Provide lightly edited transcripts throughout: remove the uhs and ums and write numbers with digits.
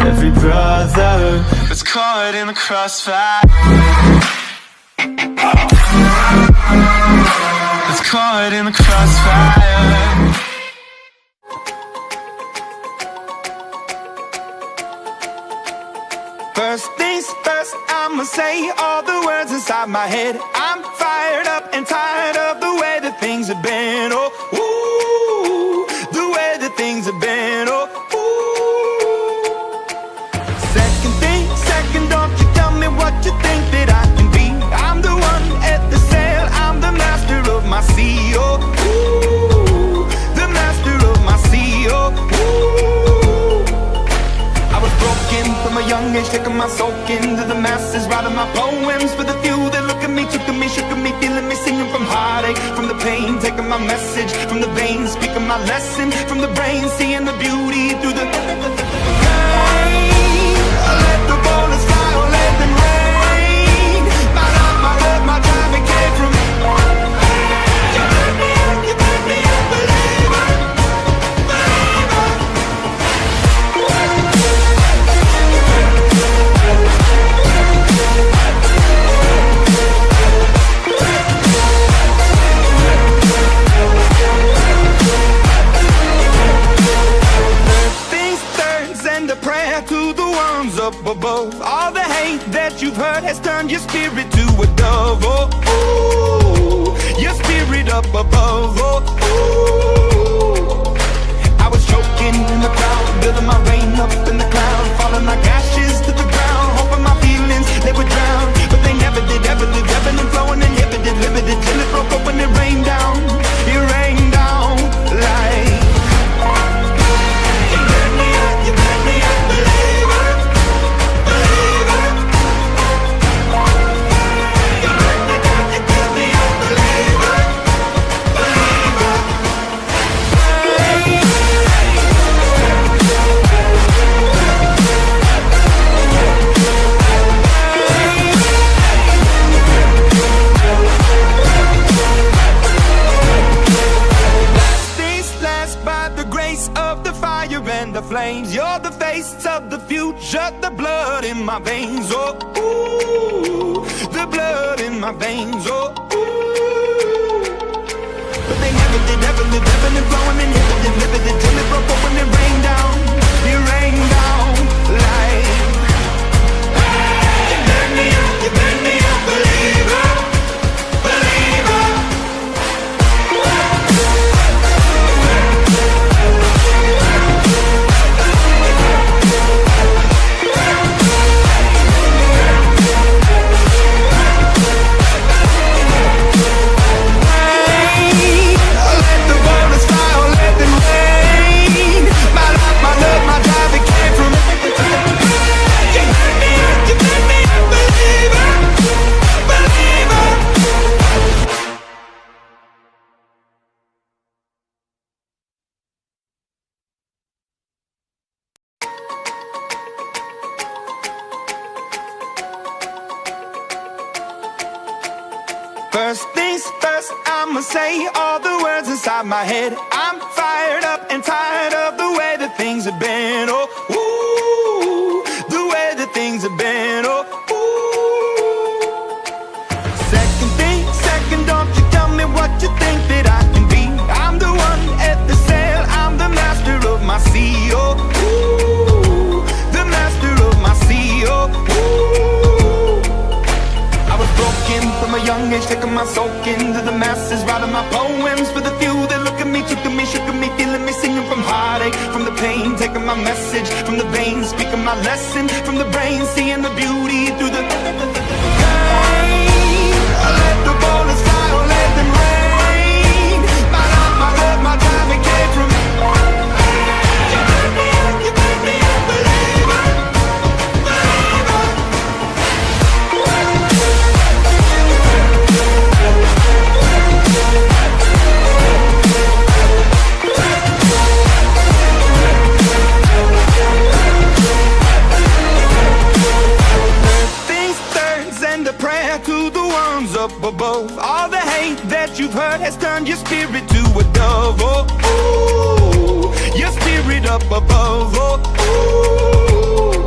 every brother that's caught in the crossfire, that's caught in the crossfire. First things first, I'ma say all the words inside my head. I'm fired up and tired of the way that things have been. Oh, ooh, the way that things have been. Oh, ooh. Second thing, second, don't you tell me what you think that I can be. I'm the one at the sail, I'm the master of my sea. Oh, ooh, the master of my sea. Oh, ooh. I was broken from a young age, taking my soul into the masses, writing my poems for the few that look at me, took at me, shook at me, feeling me, singing from heartache, from the pain, taking my message from the veins, speaking my lesson from the brain, seeing the beauty through the pain. Let the bullets fly or let them rain. My love, my love, my time, it came from you. You made me a believer, believer. To the ones up above, all the hate that you've heard has turned your spirit to a dove. Oh, ooh, your spirit up above. Oh, ooh. I was choking in the crowd, building my rain up in the cloud, falling like ashes to the ground, hoping my feelings they would drown, but they never did. Ever lived, ebbing and flowing, inhibited, limited, till it broke up when it rained down. It rained down like. The flames, you're the face of the future, the blood in my veins. Oh, ooh, the blood in my veins. Oh, ooh. But they never did, ever lived, ebbing and flowing, inhibited, limited, till it broke up when it rained down. It rained down like. You made me a believer, believer. First things first, I'ma say all the words inside my head. I'm fired up and tired of the way that things have been. Oh, ooh, the way that things have been. Oh, ooh. Second thing, second, don't you tell me what you think that I can be. I'm the one at the sail, I'm the master of my sea. Oh, ooh, the master of my sea. Oh, ooh. I was broken from a young age, taking my soul into the masses, writing my poems for the few that look at me, took at me, shook at me, feeling me, singing from heartache, from the pain, taking my message from the veins, speaking my lesson from the brain, seeing the beauty through the pain. Let the bullets fly or let them rain. My love, my time, it came from you. You made me a believer, believer. Up above, all the hate that you've heard has turned your spirit to a dove. Oh, ooh, your spirit up above. Oh, ooh.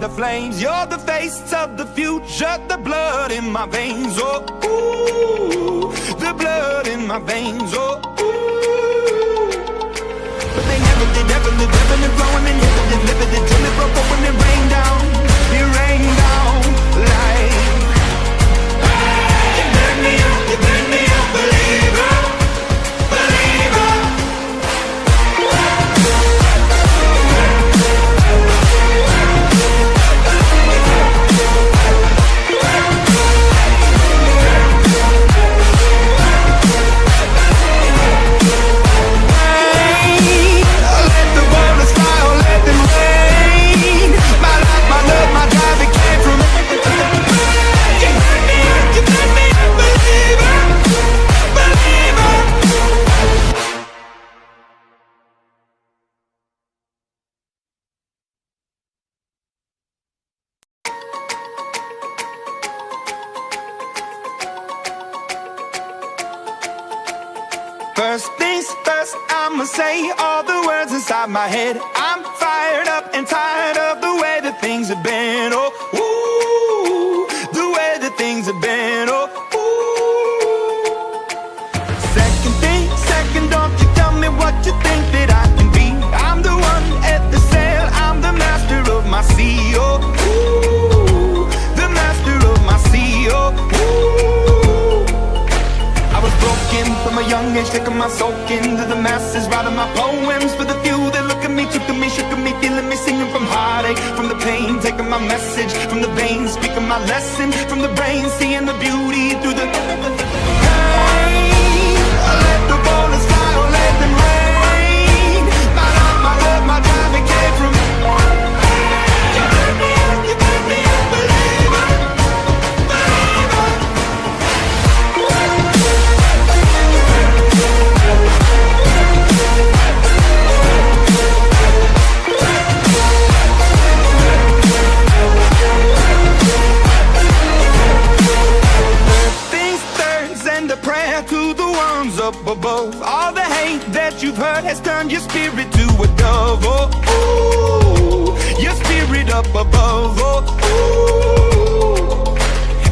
the flames. You're the face of the future, the blood in my veins. Oh, ooh, the blood in my veins. Oh, ooh. But they never did, ever live, ever live, flowing and inhibited, limited till it broke up when it rained down. It rained down like. You burn me up, believer, believer. First things first, I'ma say all the words inside my head. I'm fired up and tired of the way that things have been. Oh, ooh, the way that things have been. Oh, ooh. Second thing, second, don't you tell me what you think that I can be. I'm the one at the sail, I'm the master of my sea. Oh, ooh, the master of my sea. Oh, ooh. I was broken from a young age, taking my soul into the masses, writing my poems for the few that look at me, took at me, shook at me, feeling me, singing from heartache, from the pain, taking my message from the veins, speaking my lesson from the brain, seeing the beauty through the pain. Let the bullets fly or let them rain. My love, my love, my drive, it came from. You burn me up, believer, believer. To the ones up above, all the hate that you've heard has turned your spirit to a dove. Oh, ooh, your spirit up above. Oh, ooh.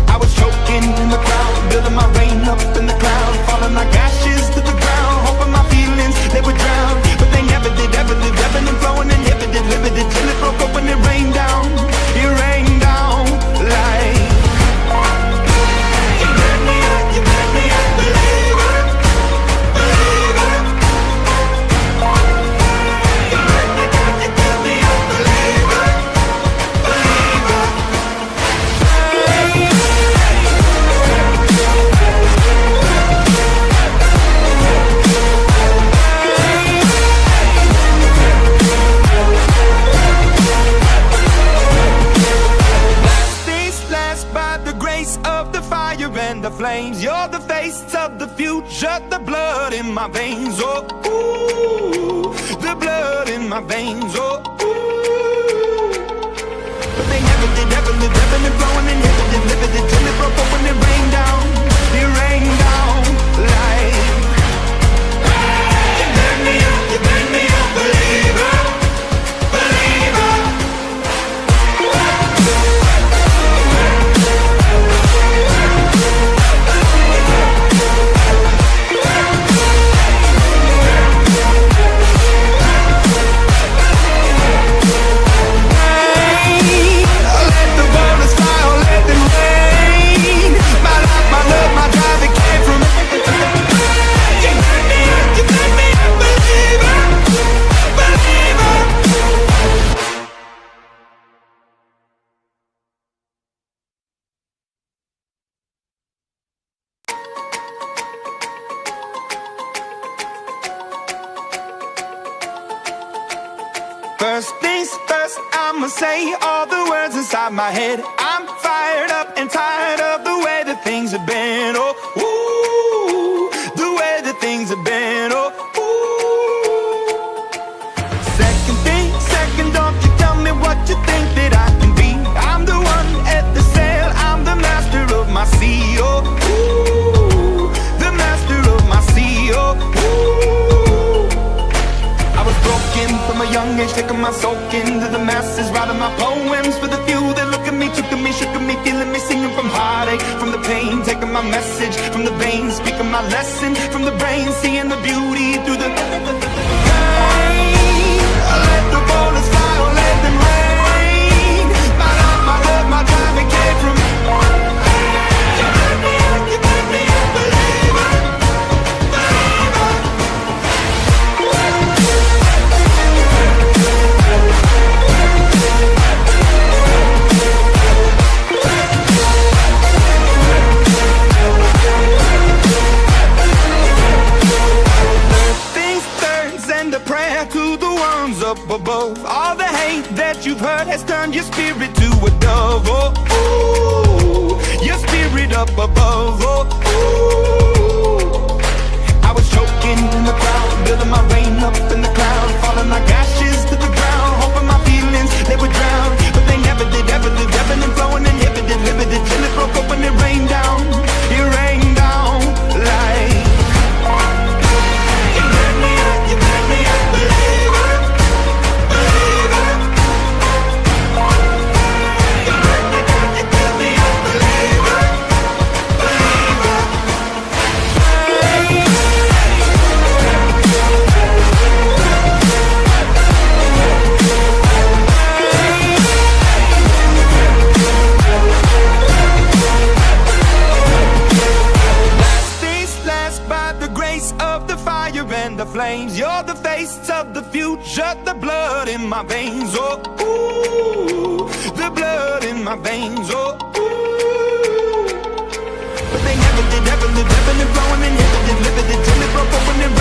I was choking in the crowd, building my rain up in the cloud, falling like ashes to the ground, hoping my feelings they would drown, but they never did, ever live, ebbing and flowing, inhibited, limited till it broke up when it rained down. It rained down like. The flames, you're the face of the future, the blood in my veins. Oh, ooh, the blood in my veins. Oh, ooh. But they never did, ever live, ever live, flowing and inhibited, limited till it broke up when it rained down. It rained down like. You burn me up, believer, believer. First things first, I'ma say all the words inside my head. I'm fired up and tired of the way that things have been. Oh, ooh, the way that things have been. Oh, ooh. Second thing, second, don't you tell me what you think that I can be. I'm the one at the sail, I'm the master of my sea. Oh, ooh, the master of my sea. Oh, ooh. I was broken from a young image, taking my soul into the masses, writing my poems for the few that look at me, took at me, shook at me, feeling me, singing from heartache, from the pain, taking my message from the veins, speaking my lesson from the brain, seeing the beauty through the pain. Let the bullets fly or let them rain. My love, my love, my time, it came from you turn me up, you turn me up, believer, believer. Things, thirds, and a prayer to the ones up above. All the hate that you've heard has turned your spirit to a dove. Oh, ooh, your spirit up above. Oh, ooh. I was choking in the crowd, building my rain up in the cloud, falling like ashes to the ground, hoping my feelings they would drown, but they never did. Ever lived, ebbing and flowing, inhibited, limited, till it broke up and it rained down. It rained down like. You turn me up, believer, believer. You turn me up, believer, believer. Things last by the grace of the fire and the flames. You're the face of the future, the blood in my veins. Oh, ooh, the blood in my veins. Oh, ooh. But they never did, ever lived, ebbing and flowing, inhibited, limited, till it broke open and